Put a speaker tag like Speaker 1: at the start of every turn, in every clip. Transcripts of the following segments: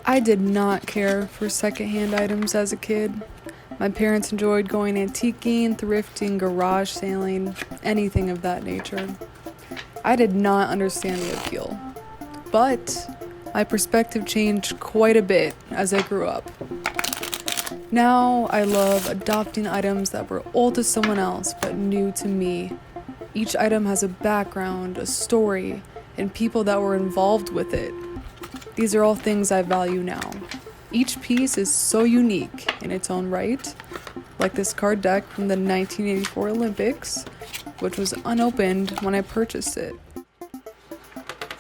Speaker 1: I did not care for secondhand items as a kid. My parents enjoyed going antiquing, thrifting, garage sailing, anything of that nature. I did not understand the appeal, but my perspective changed quite a bit as I grew up. Now I love adopting items that were old to someone else but new to me. Each item has a background, a story, and people that were involved with it. These are all things I value now. Each piece is so unique in its own right, like this card deck from the 1984 Olympics, which was unopened when I purchased it.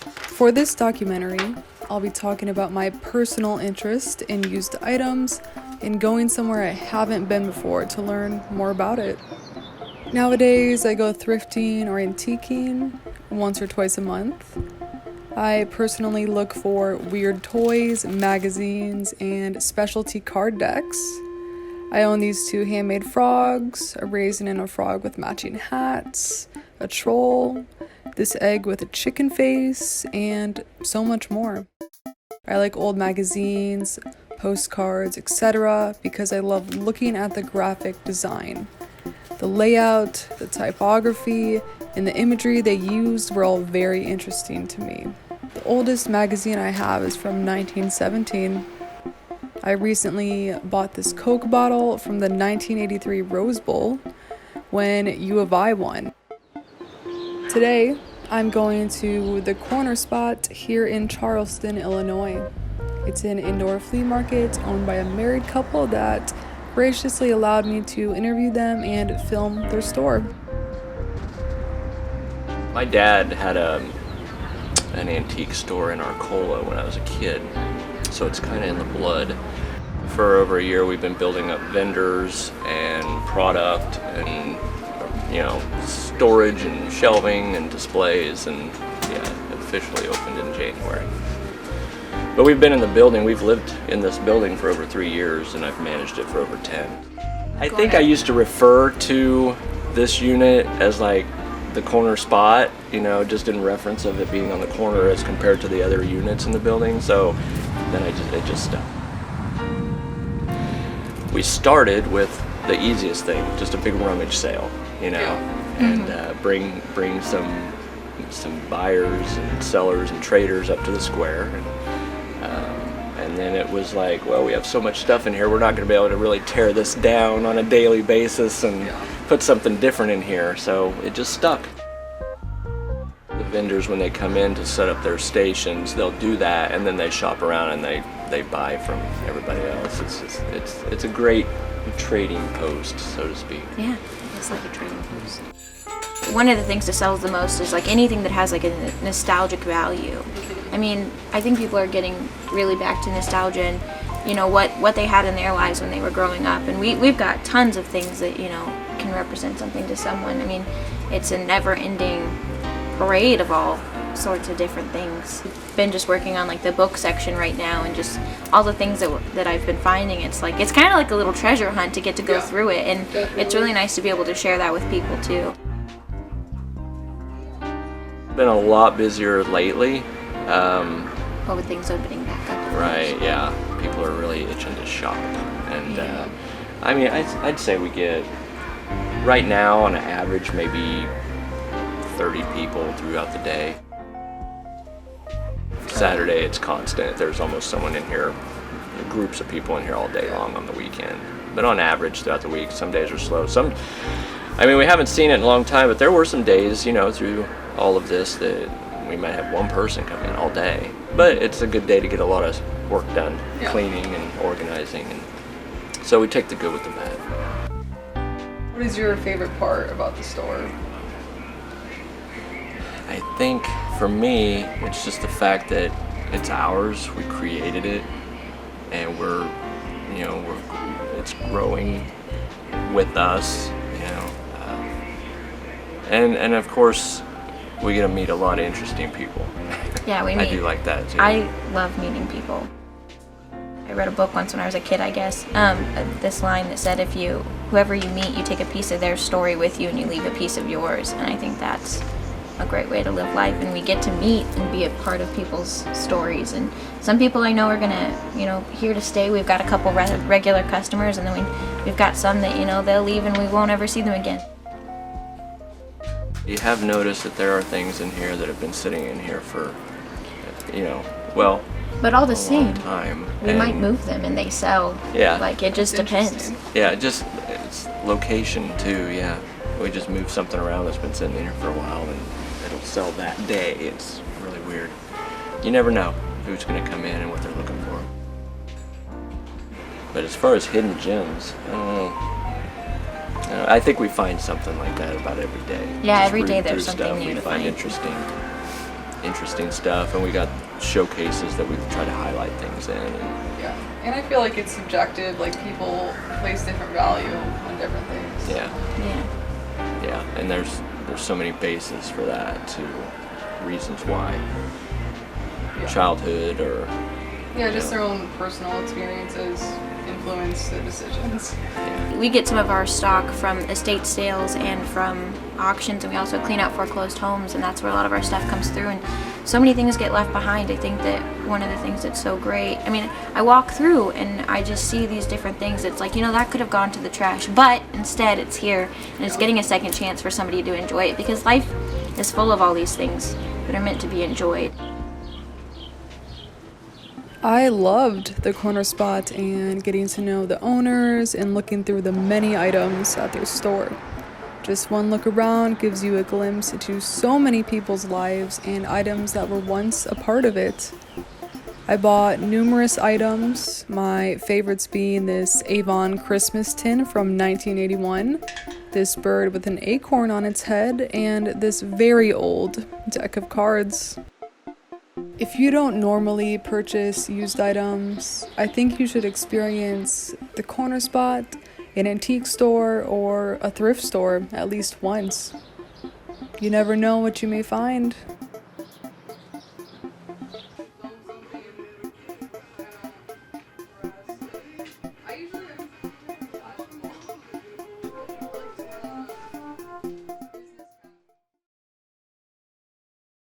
Speaker 1: For this documentary, I'll be talking about my personal interest in used items and going somewhere I haven't been before to learn more about it. Nowadays, I go thrifting or antiquing once or twice a month. I personally look for weird toys, magazines, and specialty card decks. I own these two handmade frogs, a raisin and a frog with matching hats, a troll, this egg with a chicken face, and so much more. I like old magazines, postcards, etc. because I love looking at the graphic design. The layout, the typography, and the imagery they used were all very interesting to me. The oldest magazine I have is from 1917. I recently bought this Coke bottle from the 1983 Rose Bowl when U of I won. Today, I'm going to the corner spot here in Charleston, Illinois. It's an indoor flea market owned by a married couple that graciously allowed me to interview them and film their store.
Speaker 2: My dad had an antique store in Arcola when I was a kid, so it's kind of in the blood. For over a year we've been building up vendors and product and storage and shelving and displays, and it officially opened in January. But we've been in the building, we've lived in this building for over 3 years, and I've managed it for over 10. I think I used to refer to this unit as like the corner spot, just in reference of it being on the corner as compared to the other units in the building, so then it just stuck. We started with the easiest thing, just a big rummage sale, and bring some buyers and sellers and traders up to the square. And then it was like, well, we have so much stuff in here, we're not going to be able to really tear this down on a daily basis and put something different in here, so it just stuck. The vendors, when they come in to set up their stations, they'll do that, and then they shop around and they buy from everybody else. It's a great trading post, so to speak.
Speaker 3: Yeah, it's like a trading post. One of the things that sells the most is like anything that has like a nostalgic value. I mean, I think people are getting really back to nostalgia and what they had in their lives when they were growing up, and we've got tons of things that can represent something to someone. I mean, it's a never-ending parade of all sorts of different things. Been just working on like the book section right now, and just all the things that I've been finding. It's kind of like a little treasure hunt to get to go through it, and it's really nice to be able to share that with people too.
Speaker 2: Been a lot busier lately.
Speaker 3: With things opening back up.
Speaker 2: Right, yeah. People are really itching to shop. And I mean, I'd say we get, right now on an average, maybe 30 people throughout the day. Saturday, it's constant. There's almost someone in here, groups of people in here all day long on the weekend. But on average, throughout the week, some days are slow. We haven't seen it in a long time, but there were some days, through all of this that we might have one person come in all day. But it's a good day to get a lot of work done, cleaning and organizing, and so we take the good with the bad.
Speaker 1: What is your favorite part about the store?
Speaker 2: I think for me, it's just the fact that it's ours, we created it, and it's growing with us, and of course, we get to meet a lot of interesting people.
Speaker 3: Yeah, we meet.
Speaker 2: I do like that too.
Speaker 3: I love meeting people. I read a book once when I was a kid, I guess. This line that said, whoever you meet, you take a piece of their story with you and you leave a piece of yours. And I think that's a great way to live life, and we get to meet and be a part of people's stories. And some people I know are gonna, here to stay. We've got a couple regular customers, and then we've got some that, they'll leave and we won't ever see them again.
Speaker 2: You have noticed that there are things in here that have been sitting in here for, well,
Speaker 3: but all the
Speaker 2: a
Speaker 3: same,
Speaker 2: long time.
Speaker 3: we might move them and they sell.
Speaker 2: Yeah.
Speaker 3: Like, it just depends.
Speaker 2: Yeah, it's location too, yeah. We just move something around that's been sitting in here for a while and it'll sell that day. It's really weird. You never know who's going to come in and what they're looking for. But as far as hidden gems, I don't know. I think we find something like that about every day.
Speaker 3: Yeah,
Speaker 2: Just
Speaker 3: every day
Speaker 2: reading
Speaker 3: there's
Speaker 2: through
Speaker 3: something
Speaker 2: stuff,
Speaker 3: new
Speaker 2: we
Speaker 3: to
Speaker 2: find
Speaker 3: find.
Speaker 2: interesting stuff, and we got showcases that we try to highlight things in. And
Speaker 1: Yeah, and I feel like it's subjective. Like, people place different value on different things.
Speaker 3: Yeah.
Speaker 2: And there's so many bases for that too, reasons why.
Speaker 1: Yeah.
Speaker 2: Childhood or
Speaker 1: Just their own personal experiences influence their decisions.
Speaker 3: We get some of our stock from estate sales and from auctions, and we also clean out foreclosed homes, and that's where a lot of our stuff comes through. And so many things get left behind. I think that one of the things that's so great, I walk through and I just see these different things. It's like, that could have gone to the trash, but instead it's here and it's getting a second chance for somebody to enjoy it, because life is full of all these things that are meant to be enjoyed.
Speaker 1: I loved the corner spot and getting to know the owners and looking through the many items at their store. Just one look around gives you a glimpse into so many people's lives and items that were once a part of it. I bought numerous items, my favorites being this Avon Christmas tin from 1981, this bird with an acorn on its head, and this very old deck of cards. If you don't normally purchase used items, I think you should experience the corner spot, an antique store, or a thrift store at least once. You never know what you may find.